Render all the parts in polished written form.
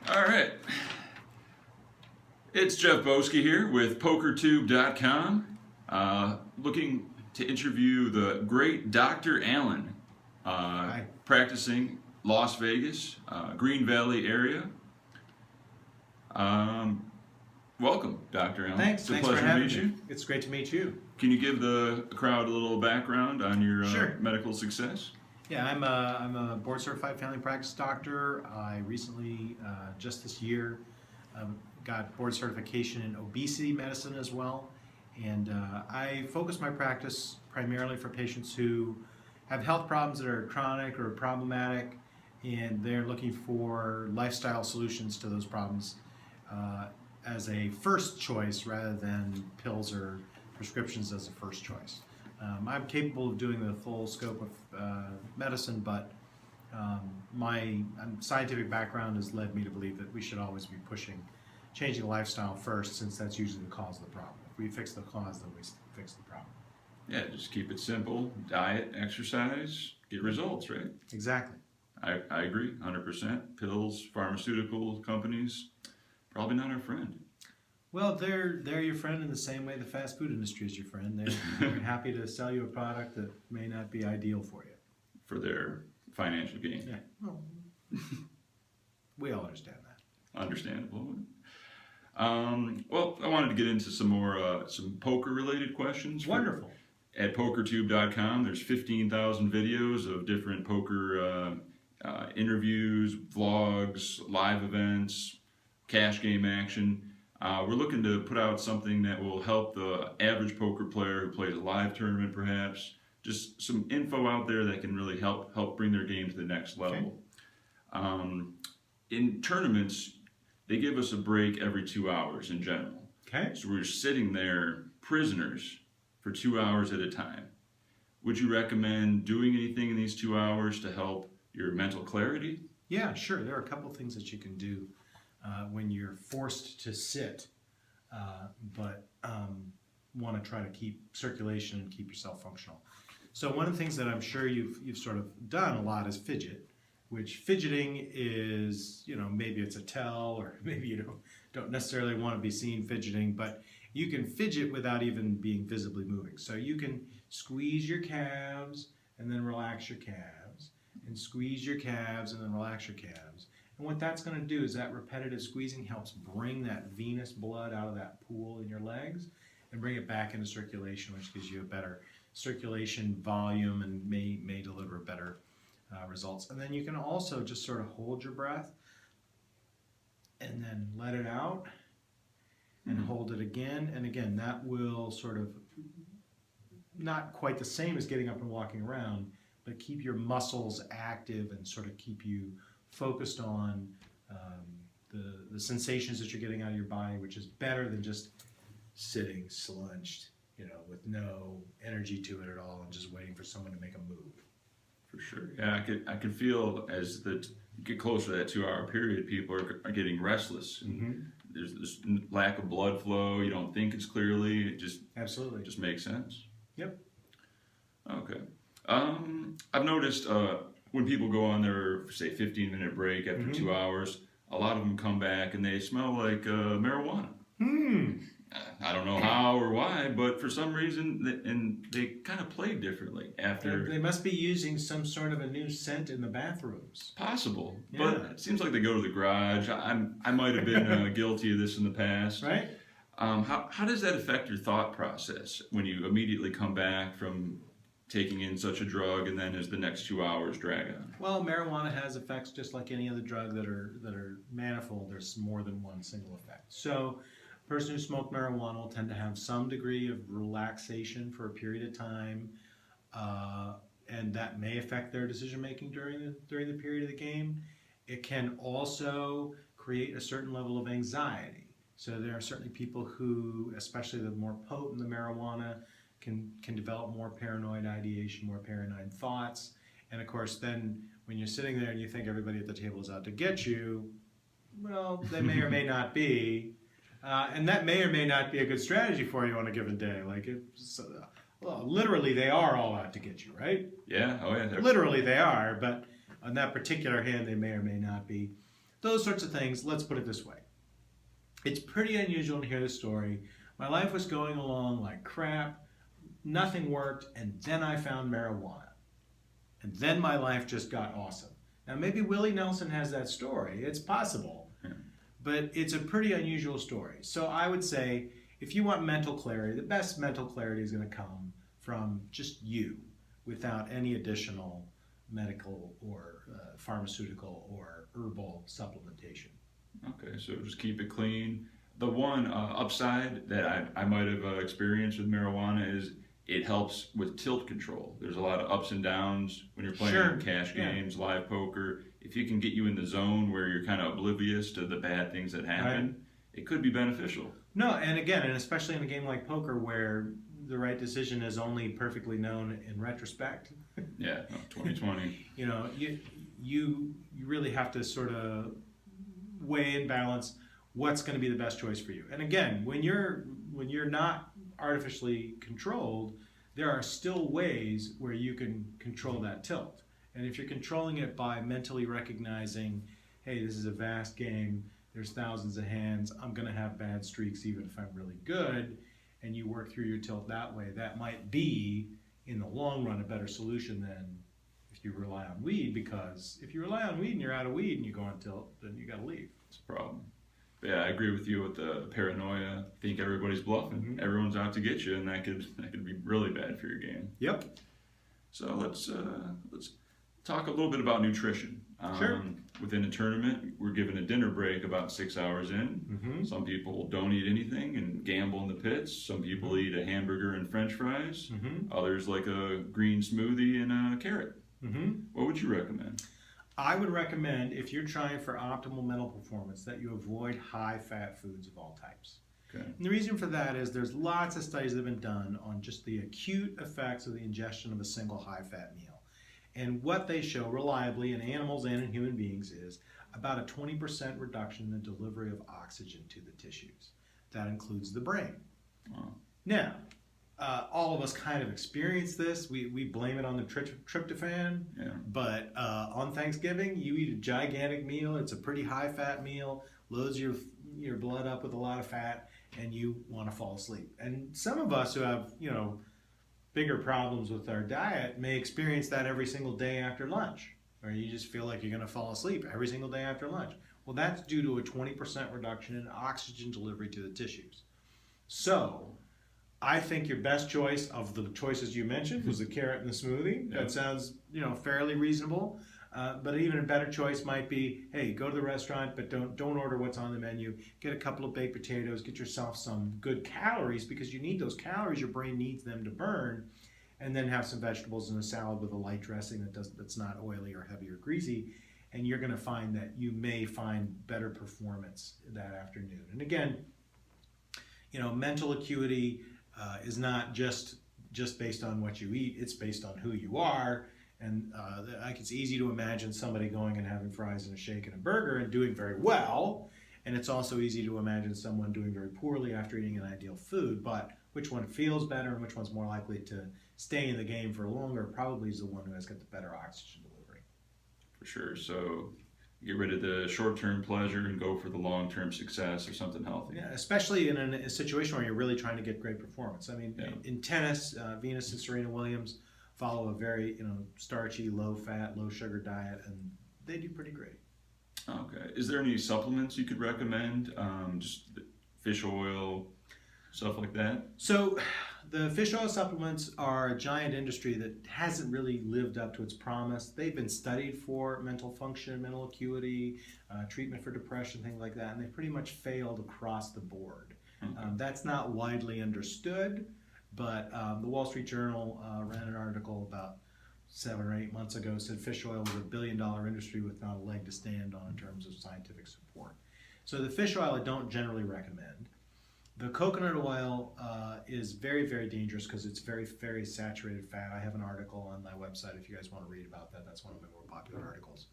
All right. It's Jeff Boski here with PokerTube.com, looking to interview the great Dr. Allen, Hi. practicing Las Vegas, Green Valley area. Welcome, Dr. Allen. Thanks. It's a Thanks pleasure for to having meet me. you. It's great to meet you. Can you give the crowd a little background on your Sure. medical success? Yeah, I'm a board certified family practice doctor. I recently, just this year, got board certification in obesity medicine as well. And I focus my practice primarily for patients who have health problems that are chronic or problematic, and they're looking for lifestyle solutions to those problems as a first choice rather than pills or prescriptions as a first choice. I'm capable of doing the full scope of medicine, but my scientific background has led me to believe that we should always be pushing changing lifestyle first, since that's usually the cause of the problem. If we fix the cause, then we fix the problem. Yeah, just keep it simple. Diet, exercise, get results, right? Exactly. I agree, 100%. Pills, pharmaceutical companies, probably not our friend. Well, they're your friend in the same way the fast food industry is your friend. They're happy to sell you a product that may not be ideal for you. For their financial gain. Yeah. Well, we all understand that. Understandable. Well, I wanted to get into some poker-related questions. Wonderful. At PokerTube.com, there's 15,000 videos of different poker interviews, vlogs, live events, cash game action. We're looking to put out something that will help the average poker player who plays a live tournament, perhaps. Just some info out there that can really help bring their game to the next level. Okay. In tournaments, they give us a break every 2 hours in general. Okay. So we're sitting there prisoners for 2 hours at a time. Would you recommend doing anything in these 2 hours to help your mental clarity? Yeah, sure. There are a couple of things that you can do when you're forced to sit, but want to try to keep circulation and keep yourself functional. So one of the things that I'm sure you've sort of done a lot is fidget, which fidgeting is, maybe it's a tell, or maybe you don't necessarily want to be seen fidgeting, but you can fidget without even being visibly moving. So you can squeeze your calves and then relax your calves, and squeeze your calves and then relax your calves. And what that's going to do is that repetitive squeezing helps bring that venous blood out of that pool in your legs and bring it back into circulation, which gives you a better circulation volume and may deliver better results. And then you can also just sort of hold your breath and then let it out and hold it again. And again, that will sort of, not quite the same as getting up and walking around, but keep your muscles active and sort of keep you focused on the sensations that you're getting out of your body, which is better than just sitting slunched, with no energy to it at all and just waiting for someone to make a move. For sure. Yeah, I could feel as you get closer to that 2 hour period, people are getting restless. Mm-hmm. There's this lack of blood flow. You don't think as clearly. It Absolutely just makes sense. Yep. Okay. I've noticed when people go on their, say, 15-minute break after 2 hours, a lot of them come back and they smell like marijuana. I don't know how or why, but for some reason, they kind of play differently after. They must be using some sort of a new scent in the bathrooms. Possible, Yeah. but it seems like they go to the garage. I might have been guilty of this in the past. Right? How does that affect your thought process when you immediately come back from taking in such a drug, and then as the next 2 hours drag on? Well, marijuana has effects just like any other drug that are manifold. There's more than one single effect. So a person who smoked marijuana will tend to have some degree of relaxation for a period of time, and that may affect their decision making during the period of the game. It can also create a certain level of anxiety. So there are certainly people who, especially the more potent the marijuana, can develop more paranoid ideation, more paranoid thoughts. And of course, then when you're sitting there and you think everybody at the table is out to get you, well, they may or may not be. And that may or may not be a good strategy for you on a given day. Well, literally, they are all out to get you, right? Yeah. Oh, yeah. Literally, they are. But on that particular hand, they may or may not be. those sorts of things. Let's put it this way. It's pretty unusual to hear the story. My life was going along like crap. Nothing worked. And then I found marijuana. And then my life just got awesome. Now, maybe Willie Nelson has that story. It's possible. But it's a pretty unusual story. So I would say, if you want mental clarity, the best mental clarity is going to come from just you, without any additional medical or pharmaceutical or herbal supplementation. Okay, so just keep it clean. The one upside that I might have experienced with marijuana is it helps with tilt control. There's a lot of ups and downs when you're playing cash games, live poker. If you can get you in the zone where you're kind of oblivious to the bad things that happen, it could be beneficial. No, and again, and especially in a game like poker where the right decision is only perfectly known in retrospect. Yeah, 2020. You know, you really have to sort of weigh and balance what's going to be the best choice for you. And again, when you're not artificially controlled, there are still ways where you can control that tilt. And if you're controlling it by mentally recognizing, hey, this is a vast game, there's thousands of hands, I'm going to have bad streaks even if I'm really good, and you work through your tilt that way, that might be, in the long run, a better solution than if you rely on weed, because if you rely on weed and you're out of weed and you go on tilt, then you got to leave. It's a problem. But yeah, I agree with you with the paranoia. I think everybody's bluffing. Mm-hmm. Everyone's out to get you, and that could be really bad for your game. Yep. So let's talk a little bit about nutrition. Sure. Within a tournament, we're given a dinner break about 6 hours in. Mm-hmm. Some people don't eat anything and gamble in the pits. Some people eat a hamburger and French fries. Mm-hmm. Others like a green smoothie and a carrot. Mm-hmm. What would you recommend? I would recommend, if you're trying for optimal mental performance, that you avoid high-fat foods of all types. Okay. And the reason for that is there's lots of studies that have been done on just the acute effects of the ingestion of a single high-fat meal. And what they show reliably in animals and in human beings is about a 20% reduction in the delivery of oxygen to the tissues. That includes the brain. Wow. Now, all of us kind of experience this. We blame it on the tryptophan, but on Thanksgiving, you eat a gigantic meal. It's a pretty high-fat meal, loads your blood up with a lot of fat, and you want to fall asleep. And some of us who have, bigger problems with our diet may experience that every single day after lunch, or you just feel like you're going to fall asleep every single day after lunch. Well, that's due to a 20% reduction in oxygen delivery to the tissues. So, I think your best choice of the choices you mentioned was the carrot and the smoothie. Yeah. That sounds, fairly reasonable. But even a better choice might be, hey, go to the restaurant, but don't order what's on the menu. Get a couple of baked potatoes. Get yourself some good calories, because you need those calories. Your brain needs them to burn. And then have some vegetables in a salad with a light dressing that's not oily or heavy or greasy. And you're going to find that you may find better performance that afternoon. And again, mental acuity is not just based on what you eat. It's based on who you are. And it's easy to imagine somebody going and having fries and a shake and a burger and doing very well. And it's also easy to imagine someone doing very poorly after eating an ideal food. But which one feels better and which one's more likely to stay in the game for longer probably is the one who has got the better oxygen delivery. For sure. So get rid of the short-term pleasure and go for the long-term success of something healthy. Yeah, especially in a situation where you're really trying to get great performance. I mean, in tennis, Venus and Serena Williams follow a very starchy, low-fat, low-sugar diet, and they do pretty great. Okay. Is there any supplements you could recommend? Just fish oil, stuff like that? So the fish oil supplements are a giant industry that hasn't really lived up to its promise. They've been studied for mental function, mental acuity, treatment for depression, things like that, and they pretty much failed across the board. Okay. That's not widely understood, but the Wall Street Journal ran an article about 7 or 8 months ago, said fish oil was $1 billion industry with not a leg to stand on in terms of scientific support. So the fish oil I don't generally recommend. The coconut oil is very, very dangerous because it's very, very saturated fat. I have an article on my website if you guys want to read about that. That's one of my more popular articles.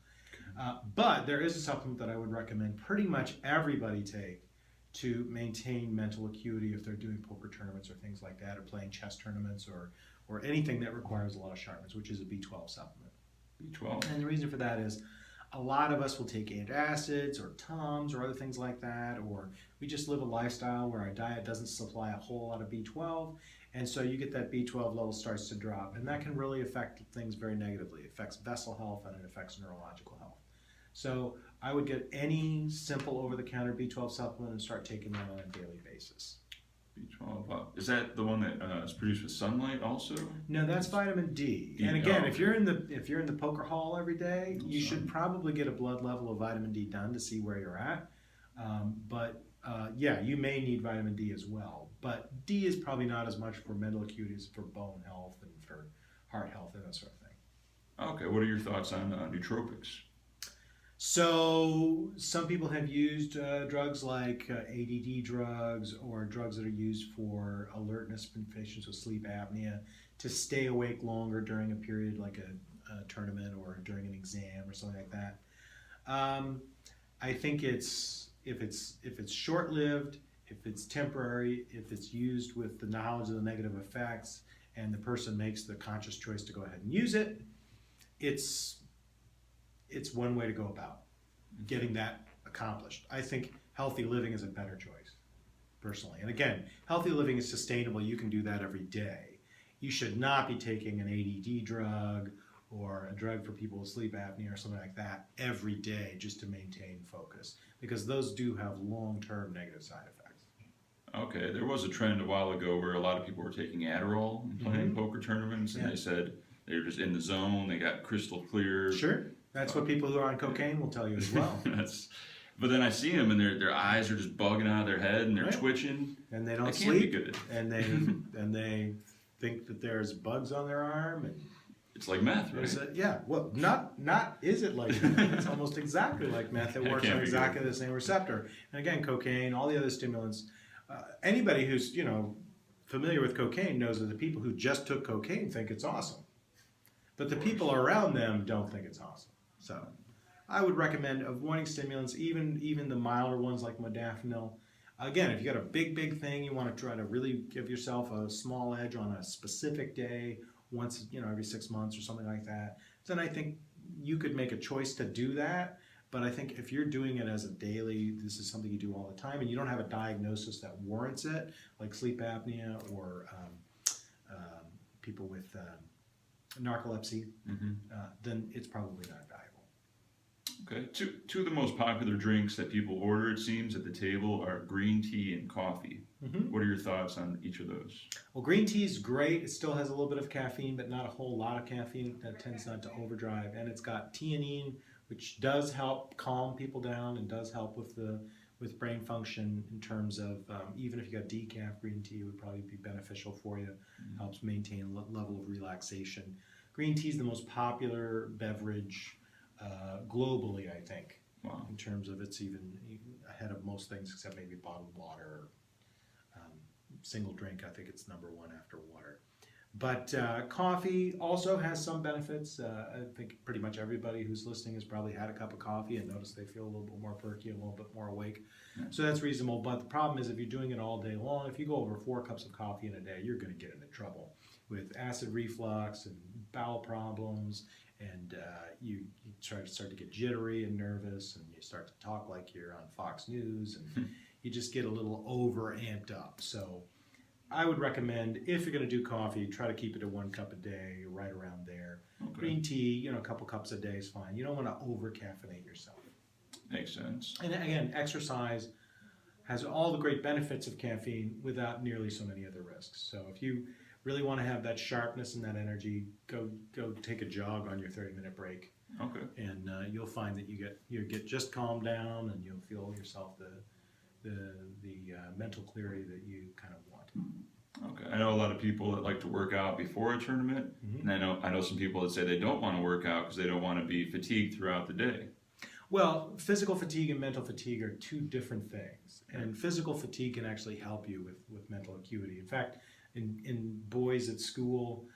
But there is a supplement that I would recommend pretty much everybody take to maintain mental acuity if they're doing poker tournaments or things like that, or playing chess tournaments, or anything that requires a lot of sharpness, which is a B12 supplement. B12. And the reason for that is A lot of us will take antacids or Tums or other things like that, or we just live a lifestyle where our diet doesn't supply a whole lot of B12, and so you get that B12 level starts to drop, and that can really affect things very negatively. It affects vessel health and it affects neurological health. So I would get any simple over-the-counter B12 supplement and start taking that on a daily basis. B12. Is that the one that is produced with sunlight also? No, that's vitamin D. D, And again, oh, if you're in the poker hall every day, you should probably get a blood level of vitamin D done to see where you're at. Yeah, you may need vitamin D as well. But D is probably not as much for mental acuity as for bone health and for heart health and that sort of thing. Okay, what are your thoughts on nootropics? So some people have used drugs like ADD drugs or drugs that are used for alertness in patients with sleep apnea to stay awake longer during a period like a tournament or during an exam or something like that. I think if it's short-lived, if it's temporary, if it's used with the knowledge of the negative effects, and the person makes the conscious choice to go ahead and use it, it's one way to go about getting that accomplished. I think healthy living is a better choice, personally. And again, healthy living is sustainable. You can do that every day. You should not be taking an ADD drug or a drug for people with sleep apnea or something like that every day just to maintain focus, because those do have long-term negative side effects. Okay, there was a trend a while ago where a lot of people were taking Adderall and playing poker tournaments, and they said they were just in the zone, they got crystal clear. Sure. That's what people who are on cocaine will tell you as well. But then I see them and their eyes are just bugging out of their head and they're twitching. And they don't That sleep. can't be good. And they think that there's bugs on their arm. And it's like meth, right? Well, not is it like meth? It's almost exactly like meth. It works on exactly the same receptor. And again, cocaine, all the other stimulants. Anybody who's familiar with cocaine knows that the people who just took cocaine think it's awesome. But the people around them don't think it's awesome. So I would recommend avoiding stimulants, even the milder ones like modafinil. Again, if you got a big thing, you want to try to really give yourself a small edge on a specific day, once every 6 months or something like that, then I think you could make a choice to do that. But I think if you're doing it as a daily, this is something you do all the time, and you don't have a diagnosis that warrants it, like sleep apnea or people with narcolepsy, then it's probably not valuable. Okay, two of the most popular drinks that people order, it seems, at the table are green tea and coffee. What are your thoughts on each of those? Well, green tea is great. It still has a little bit of caffeine, but not a whole lot of caffeine. That tends not to overdrive. And it's got theanine, which does help calm people down and does help with brain function in terms of even if you got decaf green tea, it would probably be beneficial for you. Helps maintain a level of relaxation. Green tea is the most popular beverage globally, I think. Wow. In terms of it's even ahead of most things except maybe bottled water. Single drink, I think it's number one after water. But coffee also has some benefits. I think pretty much everybody who's listening has probably had a cup of coffee and noticed they feel a little bit more perky, a little bit more awake. So that's reasonable. But the problem is if you're doing it all day long, if you go over 4 cups of coffee in a day, you're going to get into trouble with acid reflux and bowel problems. And you start to get jittery and nervous, and you start to talk like you're on Fox News, and you just get a little over amped up. So I would recommend, if you're going to do coffee, try to keep it to 1 cup a day, right around there. Okay. Green tea, a couple cups a day is fine. You don't want to over caffeinate yourself. Makes sense. And again, exercise has all the great benefits of caffeine without nearly so many other risks. So if you really want to have that sharpness and that energy, go take a jog on your 30-minute break. Okay. And you'll find that you get just calmed down, and you'll feel yourself the mental clarity that you kind of want. Okay. I know a lot of people that like to work out before a tournament, and I know some people that say they don't want to work out because they don't want to be fatigued throughout the day. Well, physical fatigue and mental fatigue are 2 different things, and physical fatigue can actually help you with mental acuity. In fact, in boys at school,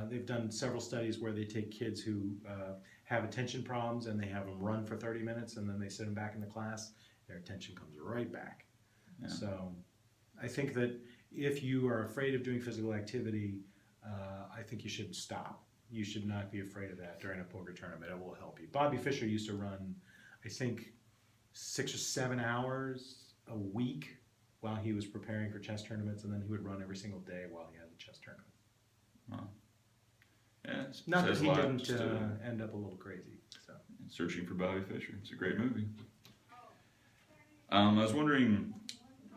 they've done several studies where they take kids who have attention problems and they have them run for 30 minutes, and then they sit them back in the class. Their attention comes right back. Yeah. So I think that if you are afraid of doing physical activity, I think you should stop. you should not be afraid of that during a poker tournament. It will help you. Bobby Fischer used to run, I think, 6 or 7 hours a week while he was preparing for chess tournaments, and then he would run every single day while he had the chess tournament. Wow. Yeah, Not that says a he lot, didn't just, end up a little crazy. So. Searching for Bobby Fischer. It's a great movie. I was wondering,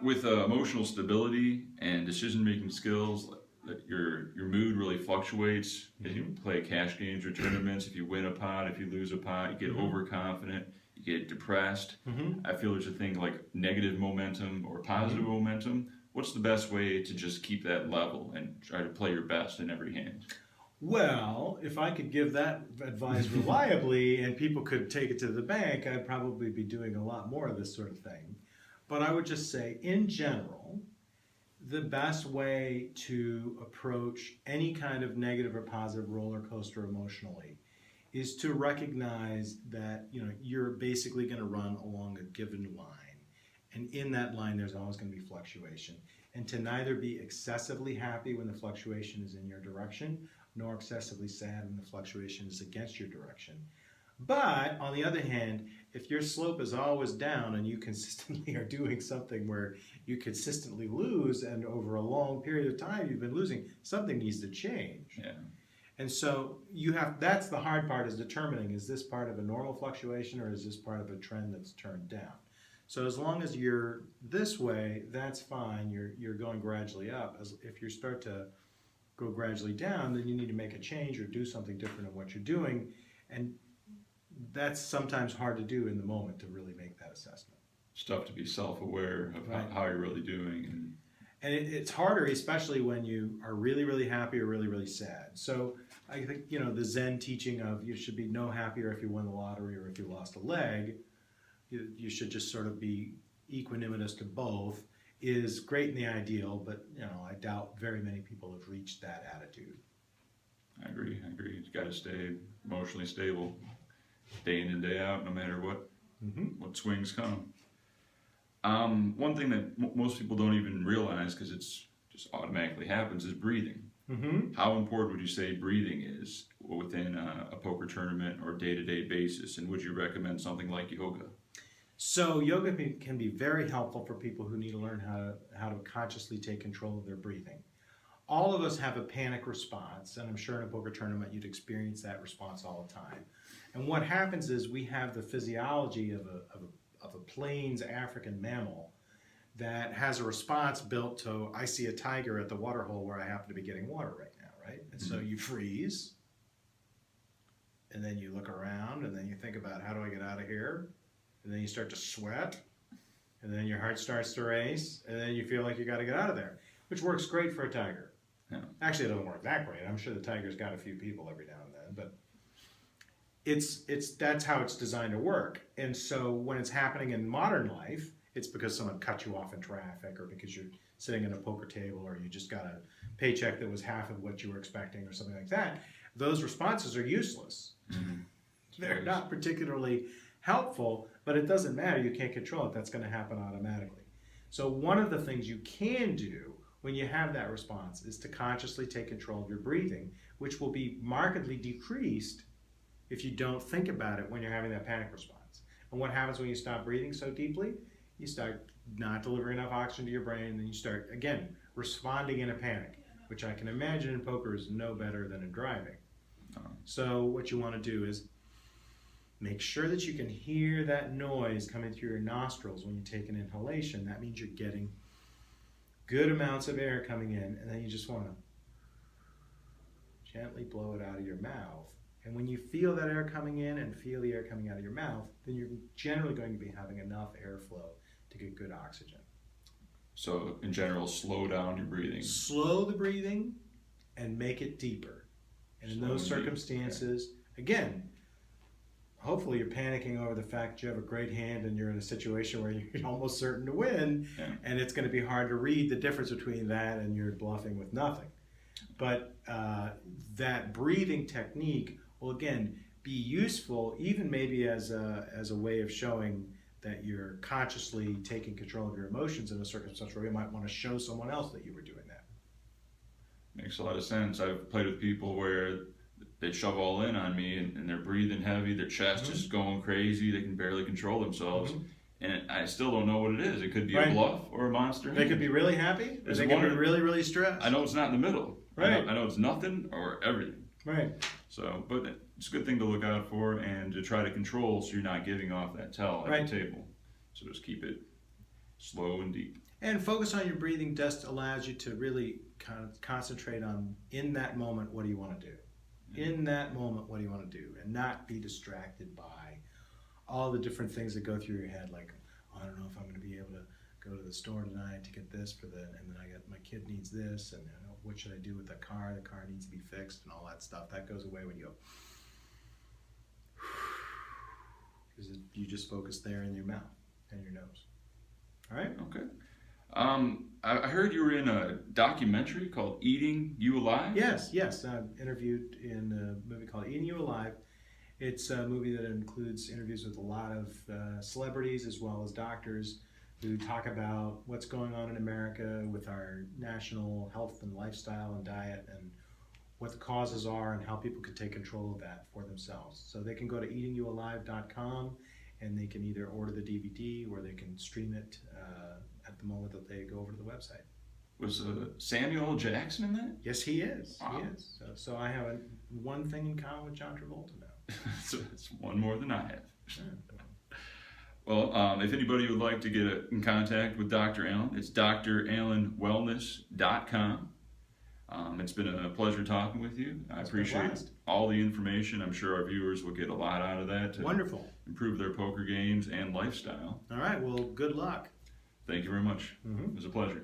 with emotional stability and decision-making skills, that your mood really fluctuates as you play cash games or tournaments. If you win a pot, if you lose a pot, you get overconfident, you get depressed. I feel there's a thing like negative momentum or positive momentum. What's the best way to just keep that level and try to play your best in every hand? Well, if I could give that advice reliably and people could take it to the bank, I'd probably be doing a lot more of this sort of thing. But I would just say, in general, the best way to approach any kind of negative or positive roller coaster emotionally is to recognize that you're basically going to run along a given line, and in that line there's always going to be fluctuation, and to neither be excessively happy when the fluctuation is in your direction nor excessively sad when the fluctuation is against your direction. But on the other hand, if your slope is always down and you consistently are doing something where you consistently lose, and over a long period of time you've been losing, something needs to change. Yeah. And so that's the hard part, is determining, is this part of a normal fluctuation or is this part of a trend that's turned down? So as long as you're this way, that's fine. You're going gradually up. If you start to go gradually down, then you need to make a change or do something different in what you're doing. And that's sometimes hard to do in the moment, to really make that assessment. It's tough to be self-aware of how you're really doing. And it's harder, especially when you are really, really happy or really, really sad. So I think, the Zen teaching of you should be no happier if you won the lottery or if you lost a leg, you should just sort of be equanimous to both, is great in the ideal, but I doubt very many people have reached that attitude. I agree. You've got to stay emotionally stable, day in and day out, no matter what swings come. One thing that most people don't even realize, because it's just automatically happens, is breathing. How important would you say breathing is within a poker tournament or day-to-day basis, and would you recommend something like yoga? So yoga can be very helpful for people who need to learn how to consciously take control of their breathing. All of us have a panic response, and I'm sure in a poker tournament you'd experience that response all the time. And what happens is we have the physiology of a plains African mammal that has a response built to, I see a tiger at the water hole where I happen to be getting water right now, right? And so you freeze, and then you look around, and then you think about, how do I get out of here? And then you start to sweat, and then your heart starts to race, and then you feel like you got to get out of there, which works great for a tiger. Yeah. Actually, it doesn't work that great. I'm sure the tiger's got a few people every now and then, but that's how it's designed to work. And so when it's happening in modern life, it's because someone cut you off in traffic, or because you're sitting at a poker table, or you just got a paycheck that was half of what you were expecting, or something like that. Those responses are useless. They're not particularly helpful, but it doesn't matter. You can't control it. That's going to happen automatically. So one of the things you can do when you have that response is to consciously take control of your breathing, which will be markedly decreased if you don't think about it when you're having that panic response. And what happens when you stop breathing so deeply? You start not delivering enough oxygen to your brain, and then you start, again, responding in a panic, which I can imagine in poker is no better than in driving. So what you want to do is make sure that you can hear that noise coming through your nostrils when you take an inhalation. That means you're getting good amounts of air coming in, and then you just want to gently blow it out of your mouth. And when you feel that air coming in and feel the air coming out of your mouth, then you're generally going to be having enough airflow to get good oxygen. So in general, slow down your breathing. Slow the breathing and make it deeper. And in those circumstances, again, hopefully you're panicking over the fact you have a great hand and you're in a situation where you're almost certain to win, and it's going to be hard to read the difference between that and you're bluffing with nothing. But that breathing technique will, again, be useful, even maybe as a way of showing that you're consciously taking control of your emotions in a circumstance where you might want to show someone else that you were doing that. Makes a lot of sense. I've played with people where they shove all in on me, and they're breathing heavy, their chest is going crazy, they can barely control themselves. And I still don't know what it is. It could be a bluff or a monster. They could be really happy, or they could be really, really stressed. I know it's not in the middle. Right. I know it's nothing or everything. Right. So, but it's a good thing to look out for and to try to control so you're not giving off that tell at the table. So just keep it slow and deep. And focus on your breathing just allows you to really kind of concentrate on, in that moment, what do you want to do? In that moment, what do you want to do? And not be distracted by all the different things that go through your head, like, oh, I don't know if I'm going to be able to go to the store tonight to get this for the, and then I got, my kid needs this, and what should I do with the car needs to be fixed, and all that stuff. That goes away when you go, because you just focus there in your mouth and your nose. All right? Okay. I heard you were in a documentary called Eating You Alive? Yes. I interviewed in a movie called Eating You Alive. It's a movie that includes interviews with a lot of celebrities as well as doctors who talk about what's going on in America with our national health and lifestyle and diet, and what the causes are and how people can take control of that for themselves. So they can go to eatingyoualive.com and they can either order the DVD or they can stream it at the moment that they go over to the website. Was Samuel L. Jackson in that? Yes, he is. Wow. He is. So I have one thing in common with John Travolta now. So it's one more than I have. Well, if anybody would like to get in contact with Dr. Allen, it's drallenwellness.com. It's been a pleasure talking with you. I appreciate all the information. I'm sure our viewers will get a lot out of that to Wonderful. improve their poker games and lifestyle. All right. Well, good luck. Thank you very much. It was a pleasure.